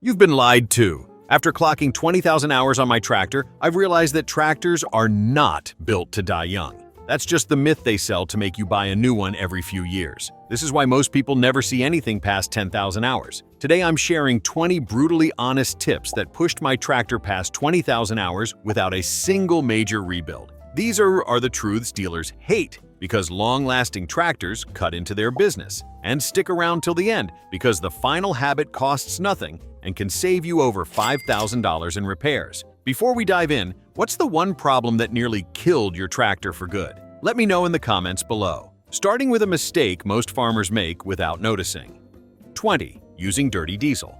You've been lied to. After clocking 20,000 hours on my tractor, I've realized that tractors are not built to die young. That's just the myth they sell to make you buy a new one every few years. This is why most people never see anything past 10,000 hours. Today I'm sharing 20 brutally honest tips that pushed my tractor past 20,000 hours without a single major rebuild. These are the truths dealers hate, because long-lasting tractors cut into their business, and stick around till the end because the final habit costs nothing and can save you over $5,000 in repairs. Before we dive in, what's the one problem that nearly killed your tractor for good? Let me know in the comments below. Starting with a mistake most farmers make without noticing. 20. Using dirty diesel.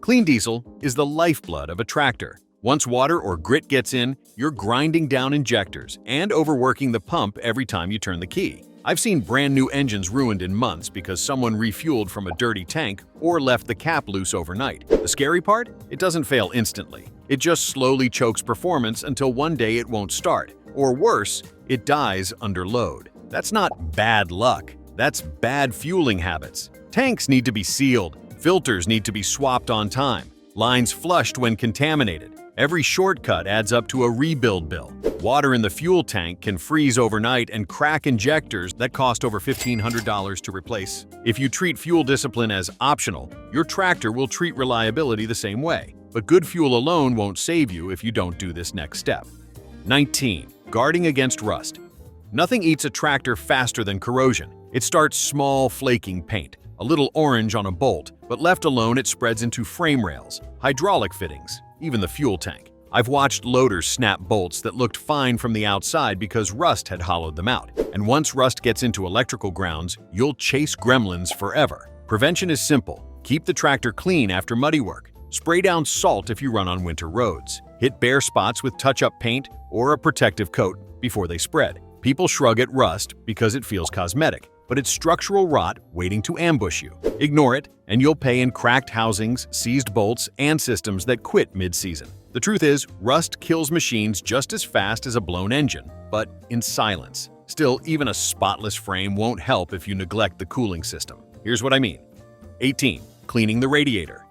Clean diesel is the lifeblood of a tractor. Once water or grit gets in, you're grinding down injectors and overworking the pump every time you turn the key. I've seen brand new engines ruined in months because someone refueled from a dirty tank or left the cap loose overnight. The scary part? It doesn't fail instantly. It just slowly chokes performance until one day it won't start. Or worse, it dies under load. That's not bad luck. That's bad fueling habits. Tanks need to be sealed. Filters need to be swapped on time. Lines flushed when contaminated. Every shortcut adds up to a rebuild bill. Water in the fuel tank can freeze overnight and crack injectors that cost over $1,500 to replace. If you treat fuel discipline as optional, your tractor will treat reliability the same way. But good fuel alone won't save you if you don't do this next step. 19. Guarding against rust. Nothing eats a tractor faster than corrosion. It starts small, flaking paint, a little orange on a bolt, but left alone it spreads into frame rails, hydraulic fittings, even the fuel tank. I've watched loaders snap bolts that looked fine from the outside because rust had hollowed them out. And once rust gets into electrical grounds, you'll chase gremlins forever. Prevention is simple. Keep the tractor clean after muddy work. Spray down salt if you run on winter roads. Hit bare spots with touch-up paint or a protective coat before they spread. People shrug at rust because it feels cosmetic, but it's structural rot waiting to ambush you. Ignore it, and you'll pay in cracked housings, seized bolts, and systems that quit mid-season. The truth is, rust kills machines just as fast as a blown engine, but in silence. Still, even a spotless frame won't help if you neglect the cooling system. Here's what I mean. 18. Cleaning the radiator.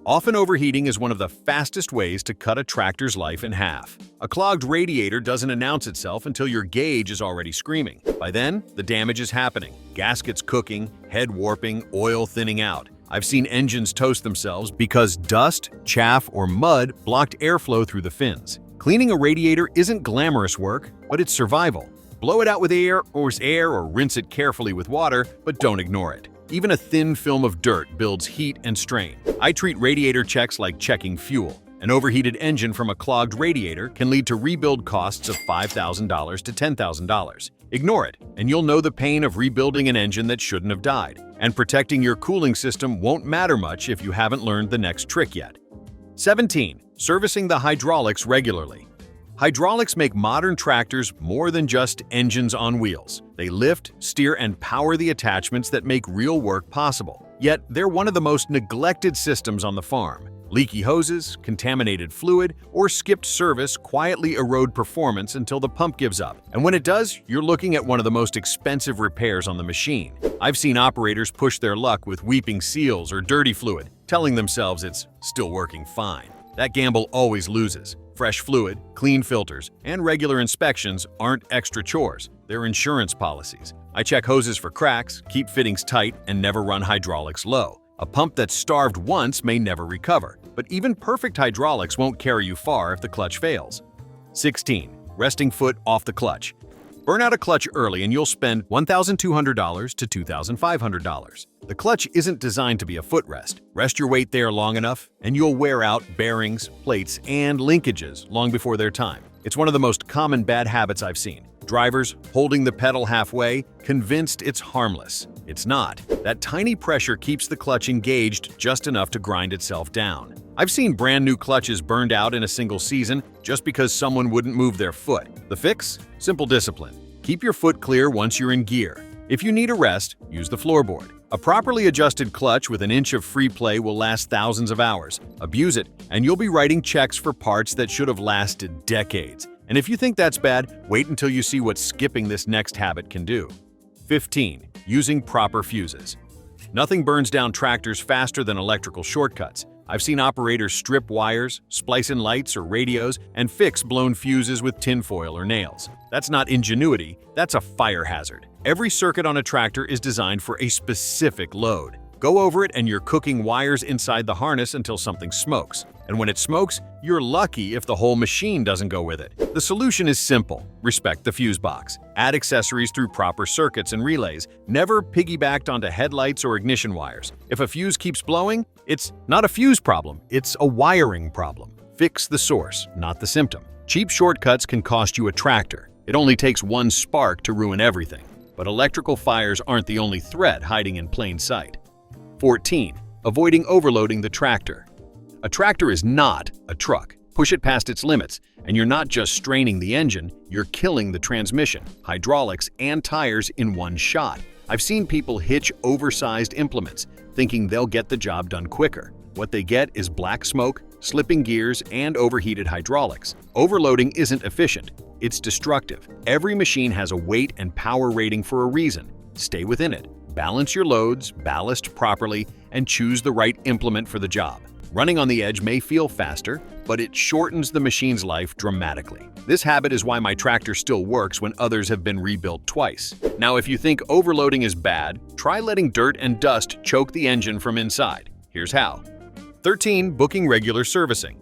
Often overheating is one of the fastest ways to cut a tractor's life in half. A clogged radiator doesn't announce itself until your gauge is already screaming. By then, the damage is happening. Gaskets cooking, head warping, oil thinning out. I've seen engines toast themselves because dust, chaff, or mud blocked airflow through the fins. Cleaning a radiator isn't glamorous work, but it's survival. Blow it out with air or rinse it carefully with water, but don't ignore it. Even a thin film of dirt builds heat and strain. I treat radiator checks like checking fuel. An overheated engine from a clogged radiator can lead to rebuild costs of $5,000 to $10,000. Ignore it, and you'll know the pain of rebuilding an engine that shouldn't have died. And protecting your cooling system won't matter much if you haven't learned the next trick yet. 17. Servicing the hydraulics regularly. Hydraulics make modern tractors more than just engines on wheels. They lift, steer, and power the attachments that make real work possible. Yet, they're one of the most neglected systems on the farm. Leaky hoses, contaminated fluid, or skipped service quietly erode performance until the pump gives up. And when it does, you're looking at one of the most expensive repairs on the machine. I've seen operators push their luck with weeping seals or dirty fluid, telling themselves it's still working fine. That gamble always loses. Fresh fluid, clean filters, and regular inspections aren't extra chores. They're insurance policies. I check hoses for cracks, keep fittings tight, and never run hydraulics low. A pump that's starved once may never recover, but even perfect hydraulics won't carry you far if the clutch fails. 16. Resting foot off the clutch. Burn out a clutch early and you'll spend $1,200 to $2,500. The clutch isn't designed to be a footrest. Rest your weight there long enough, and you'll wear out bearings, plates, and linkages long before their time. It's one of the most common bad habits I've seen. Drivers holding the pedal halfway, convinced it's harmless. It's not. That tiny pressure keeps the clutch engaged just enough to grind itself down. I've seen brand new clutches burned out in a single season just because someone wouldn't move their foot. The fix? Simple discipline. Keep your foot clear once you're in gear. If you need a rest, use the floorboard. A properly adjusted clutch with an inch of free play will last thousands of hours. Abuse it, and you'll be writing checks for parts that should have lasted decades. And if you think that's bad, wait until you see what skipping this next habit can do. 15. Using proper fuses. Nothing burns down tractors faster than electrical shortcuts. I've seen operators strip wires, splice in lights or radios, and fix blown fuses with tinfoil or nails. That's not ingenuity, that's a fire hazard. Every circuit on a tractor is designed for a specific load. Go over it and you're cooking wires inside the harness until something smokes. And when it smokes, you're lucky if the whole machine doesn't go with it. The solution is simple. Respect the fuse box. Add accessories through proper circuits and relays, never piggybacked onto headlights or ignition wires. If a fuse keeps blowing, it's not a fuse problem, it's a wiring problem. Fix the source, not the symptom. Cheap shortcuts can cost you a tractor. It only takes one spark to ruin everything. But electrical fires aren't the only threat hiding in plain sight. 14. Avoiding overloading the tractor. A tractor is not a truck. Push it past its limits, and you're not just straining the engine, you're killing the transmission, hydraulics, and tires in one shot. I've seen people hitch oversized implements, thinking they'll get the job done quicker. What they get is black smoke, slipping gears, and overheated hydraulics. Overloading isn't efficient, it's destructive. Every machine has a weight and power rating for a reason. Stay within it. Balance your loads, ballast properly, and choose the right implement for the job. Running on the edge may feel faster, but it shortens the machine's life dramatically. This habit is why my tractor still works when others have been rebuilt twice. Now, if you think overloading is bad, try letting dirt and dust choke the engine from inside. Here's how. 13. Booking regular servicing.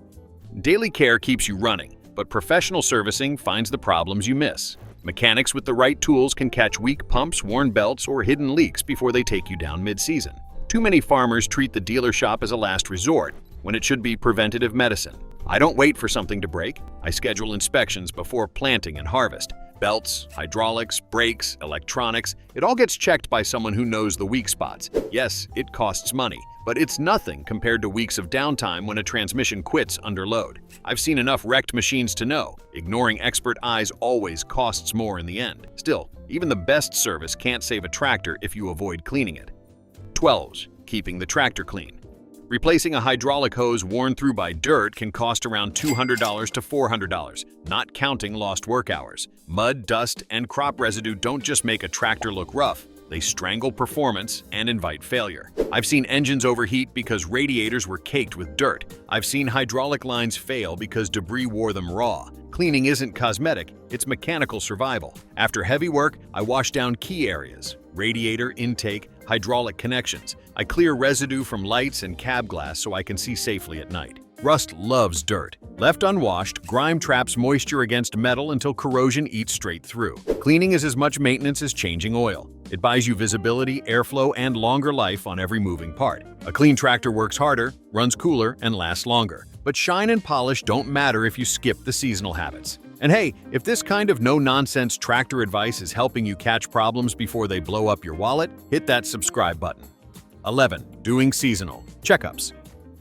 Daily care keeps you running, but professional servicing finds the problems you miss. Mechanics with the right tools can catch weak pumps, worn belts, or hidden leaks before they take you down mid-season. Too many farmers treat the dealer shop as a last resort, when it should be preventative medicine. I don't wait for something to break. I schedule inspections before planting and harvest. Belts, hydraulics, brakes, electronics, it all gets checked by someone who knows the weak spots. Yes, it costs money, but it's nothing compared to weeks of downtime when a transmission quits under load. I've seen enough wrecked machines to know, ignoring expert eyes always costs more in the end. Still, even the best service can't save a tractor if you avoid cleaning it. 12. Keeping the tractor clean. Replacing a hydraulic hose worn through by dirt can cost around $200 to $400, not counting lost work hours. Mud, dust, and crop residue don't just make a tractor look rough, they strangle performance and invite failure. I've seen engines overheat because radiators were caked with dirt. I've seen hydraulic lines fail because debris wore them raw. Cleaning isn't cosmetic, it's mechanical survival. After heavy work, I wash down key areas: radiator, intake, hydraulic connections. I clear residue from lights and cab glass so I can see safely at night. Rust loves dirt. Left unwashed, grime traps moisture against metal until corrosion eats straight through. Cleaning is as much maintenance as changing oil. It buys you visibility, airflow, and longer life on every moving part. A clean tractor works harder, runs cooler, and lasts longer. But shine and polish don't matter if you skip the seasonal habits. And hey, if this kind of no-nonsense tractor advice is helping you catch problems before they blow up your wallet, hit that subscribe button. 11. Doing seasonal checkups.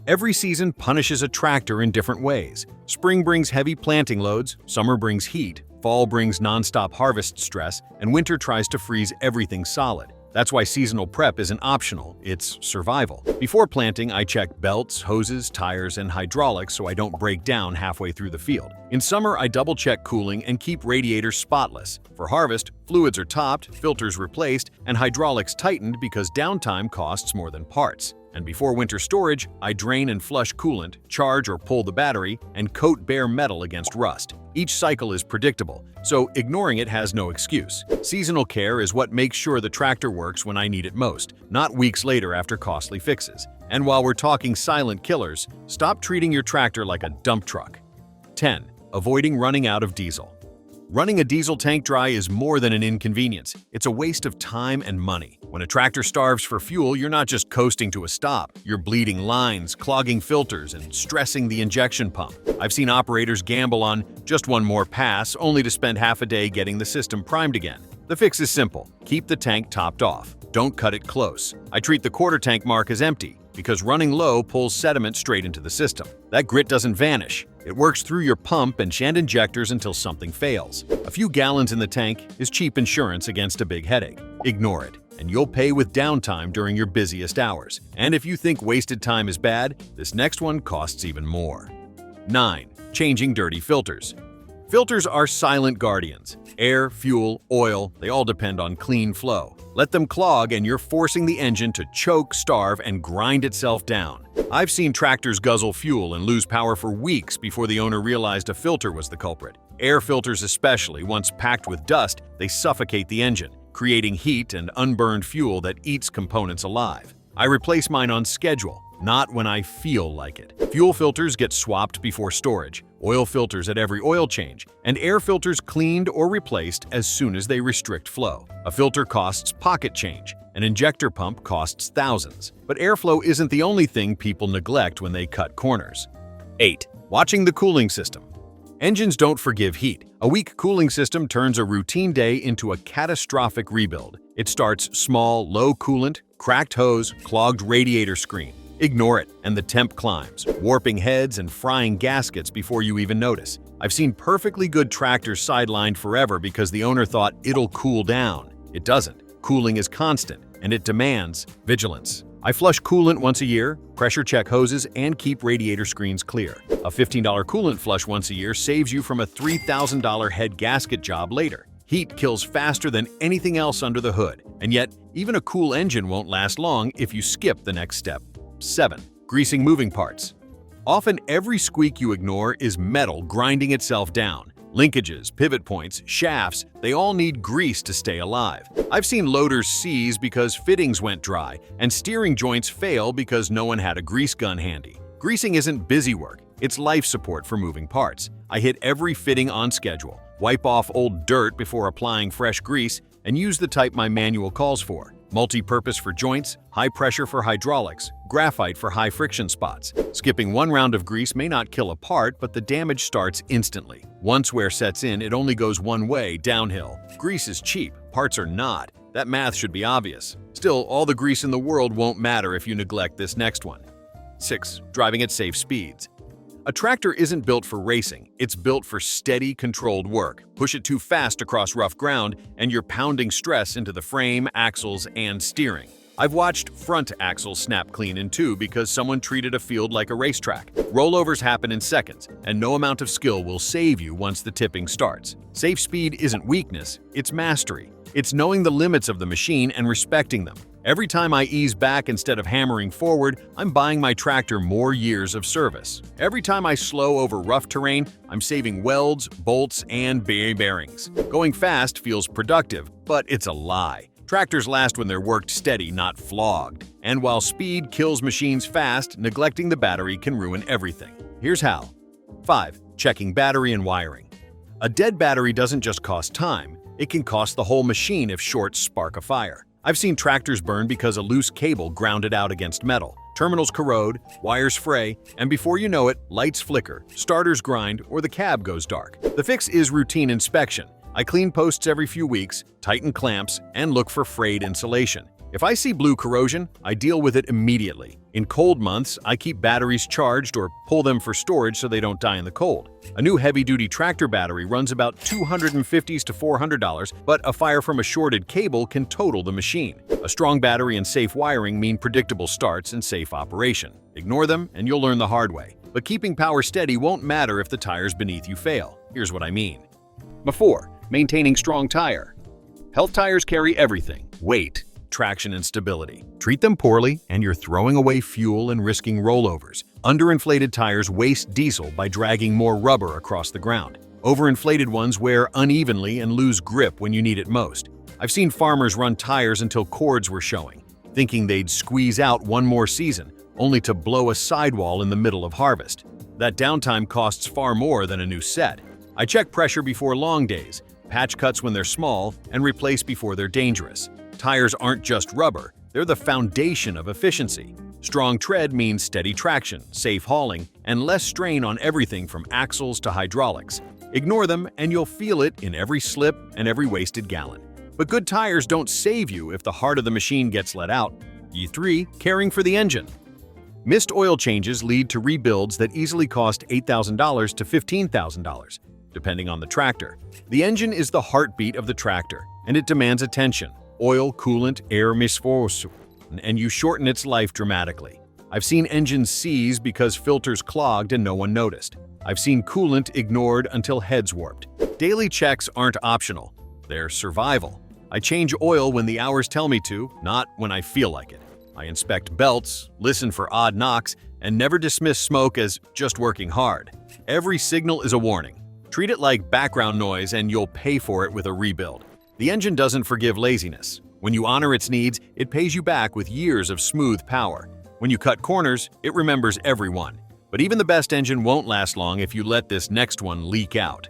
Every season punishes a tractor in different ways. Spring brings heavy planting loads, summer brings heat, fall brings non-stop harvest stress, and winter tries to freeze everything solid. That's why seasonal prep isn't optional, it's survival. Before planting, I check belts, hoses, tires, and hydraulics so I don't break down halfway through the field. In summer, I double-check cooling and keep radiators spotless. For harvest, fluids are topped, filters replaced, and hydraulics tightened because downtime costs more than parts. And before winter storage, I drain and flush coolant, charge or pull the battery, and coat bare metal against rust. Each cycle is predictable, so ignoring it has no excuse. Seasonal care is what makes sure the tractor works when I need it most, not weeks later after costly fixes. And while we're talking silent killers, stop treating your tractor like a dump truck. 10. Avoiding running out of diesel. Running a diesel tank dry is more than an inconvenience. It's a waste of time and money. When a tractor starves for fuel, you're not just coasting to a stop. You're bleeding lines, clogging filters, and stressing the injection pump. I've seen operators gamble on just one more pass, only to spend half a day getting the system primed again. The fix is simple. Keep the tank topped off. Don't cut it close. I treat the quarter tank mark as empty, because running low pulls sediment straight into the system. That grit doesn't vanish. It works through your pump and injectors until something fails. A few gallons in the tank is cheap insurance against a big headache. Ignore it, and you'll pay with downtime during your busiest hours. And if you think wasted time is bad, this next one costs even more. 9. Changing dirty filters. Filters are silent guardians. Air, fuel, oil, they all depend on clean flow. Let them clog and you're forcing the engine to choke, starve, and grind itself down. I've seen tractors guzzle fuel and lose power for weeks before the owner realized a filter was the culprit. Air filters especially, once packed with dust, they suffocate the engine, creating heat and unburned fuel that eats components alive. I replace mine on schedule, not when I feel like it. Fuel filters get swapped before storage, oil filters at every oil change, and air filters cleaned or replaced as soon as they restrict flow. A filter costs pocket change. An injector pump costs thousands. But airflow isn't the only thing people neglect when they cut corners. 8. Watching the cooling system. Engines don't forgive heat. A weak cooling system turns a routine day into a catastrophic rebuild. It starts small, low coolant, cracked hose, clogged radiator screen. Ignore it, and the temp climbs, warping heads and frying gaskets before you even notice. I've seen perfectly good tractors sidelined forever because the owner thought it'll cool down. It doesn't. Cooling is constant, and it demands vigilance. I flush coolant once a year, pressure check hoses, and keep radiator screens clear. A $15 coolant flush once a year saves you from a $3,000 head gasket job later. Heat kills faster than anything else under the hood, and yet even a cool engine won't last long if you skip the next step. 7. Greasing moving parts. Often every squeak you ignore is metal grinding itself down. Linkages, pivot points, shafts, they all need grease to stay alive. I've seen loaders seize because fittings went dry, and steering joints fail because no one had a grease gun handy. Greasing isn't busy work, it's life support for moving parts. I hit every fitting on schedule, wipe off old dirt before applying fresh grease, and use the type my manual calls for. Multi-purpose for joints, high pressure for hydraulics, graphite for high friction spots. Skipping one round of grease may not kill a part, but the damage starts instantly. Once wear sets in, it only goes one way, downhill. Grease is cheap, parts are not. That math should be obvious. Still, all the grease in the world won't matter if you neglect this next one. 6. Driving at safe speeds. A tractor isn't built for racing, it's built for steady, controlled work. Push it too fast across rough ground, and you're pounding stress into the frame, axles, and steering. I've watched front axles snap clean in two because someone treated a field like a racetrack. Rollovers happen in seconds, and no amount of skill will save you once the tipping starts. Safe speed isn't weakness, it's mastery. It's knowing the limits of the machine and respecting them. Every time I ease back instead of hammering forward, I'm buying my tractor more years of service. Every time I slow over rough terrain, I'm saving welds, bolts, and bearings. Going fast feels productive, but it's a lie. Tractors last when they're worked steady, not flogged. And while speed kills machines fast, neglecting the battery can ruin everything. Here's how. 5. Checking battery and wiring. A dead battery doesn't just cost time, it can cost the whole machine if shorts spark a fire. I've seen tractors burn because a loose cable grounded out against metal. Terminals corrode, wires fray, and before you know it, lights flicker, starters grind, or the cab goes dark. The fix is routine inspection. I clean posts every few weeks, tighten clamps, and look for frayed insulation. If I see blue corrosion, I deal with it immediately. In cold months, I keep batteries charged or pull them for storage so they don't die in the cold. A new heavy-duty tractor battery runs about $250 to $400, but a fire from a shorted cable can total the machine. A strong battery and safe wiring mean predictable starts and safe operation. Ignore them and you'll learn the hard way. But keeping power steady won't matter if the tires beneath you fail. Here's what I mean. 4. Maintaining strong tire. Health tires carry everything: weight, traction, and stability. Treat them poorly, and you're throwing away fuel and risking rollovers. Underinflated tires waste diesel by dragging more rubber across the ground. Overinflated ones wear unevenly and lose grip when you need it most. I've seen farmers run tires until cords were showing, thinking they'd squeeze out one more season, only to blow a sidewall in the middle of harvest. That downtime costs far more than a new set. I check pressure before long days, patch cuts when they're small, and replace before they're dangerous. Tires aren't just rubber, they're the foundation of efficiency. Strong tread means steady traction, safe hauling, and less strain on everything from axles to hydraulics. Ignore them and you'll feel it in every slip and every wasted gallon. But good tires don't save you if the heart of the machine gets let out. 3. Caring for the engine. Missed oil changes lead to rebuilds that easily cost $8,000 to $15,000, depending on the tractor. The engine is the heartbeat of the tractor, and it demands attention. Oil, coolant, air misforce, and you shorten its life dramatically. I've seen engines seize because filters clogged and no one noticed. I've seen coolant ignored until heads warped. Daily checks aren't optional, they're survival. I change oil when the hours tell me to, not when I feel like it. I inspect belts, listen for odd knocks, and never dismiss smoke as just working hard. Every signal is a warning. Treat it like background noise and you'll pay for it with a rebuild. The engine doesn't forgive laziness. When you honor its needs, it pays you back with years of smooth power. When you cut corners, it remembers every one. But even the best engine won't last long if you let this next one leak out.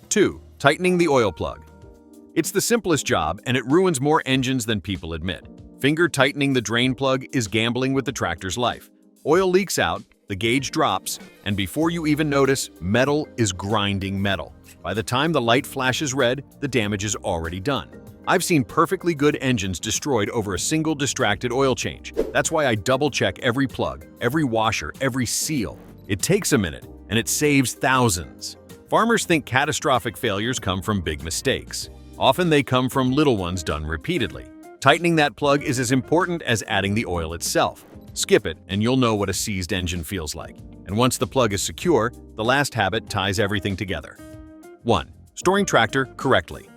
2. Tightening the oil plug. It's the simplest job, and it ruins more engines than people admit. Finger tightening the drain plug is gambling with the tractor's life. Oil leaks out, the gauge drops, and before you even notice, metal is grinding metal. By the time the light flashes red, the damage is already done. I've seen perfectly good engines destroyed over a single distracted oil change. That's why I double-check every plug, every washer, every seal. It takes a minute, and it saves thousands. Farmers think catastrophic failures come from big mistakes. Often they come from little ones done repeatedly. Tightening that plug is as important as adding the oil itself. Skip it, and you'll know what a seized engine feels like. And once the plug is secure, the last habit ties everything together. 1. Storing tractor correctly.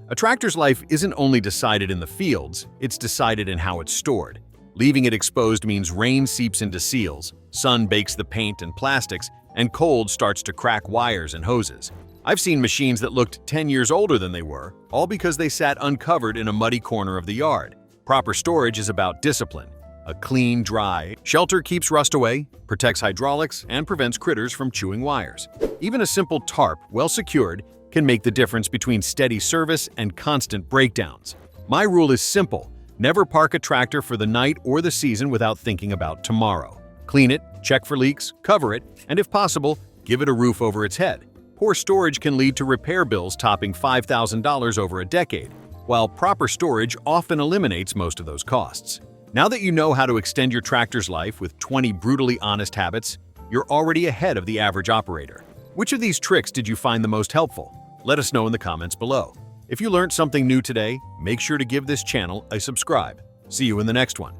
A tractor's life isn't only decided in the fields, it's decided in how it's stored. Leaving it exposed means rain seeps into seals, sun bakes the paint and plastics, and cold starts to crack wires and hoses. I've seen machines that looked 10 years older than they were, all because they sat uncovered in a muddy corner of the yard. Proper storage is about discipline. A clean, dry shelter keeps rust away, protects hydraulics, and prevents critters from chewing wires. Even a simple tarp, well secured, can make the difference between steady service and constant breakdowns. My rule is simple: never park a tractor for the night or the season without thinking about tomorrow. Clean it, check for leaks, cover it, and if possible, give it a roof over its head. Poor storage can lead to repair bills topping $5,000 over a decade, while proper storage often eliminates most of those costs. Now that you know how to extend your tractor's life with 20 brutally honest habits, you're already ahead of the average operator. Which of these tricks did you find the most helpful? Let us know in the comments below. If you learned something new today, make sure to give this channel a subscribe. See you in the next one.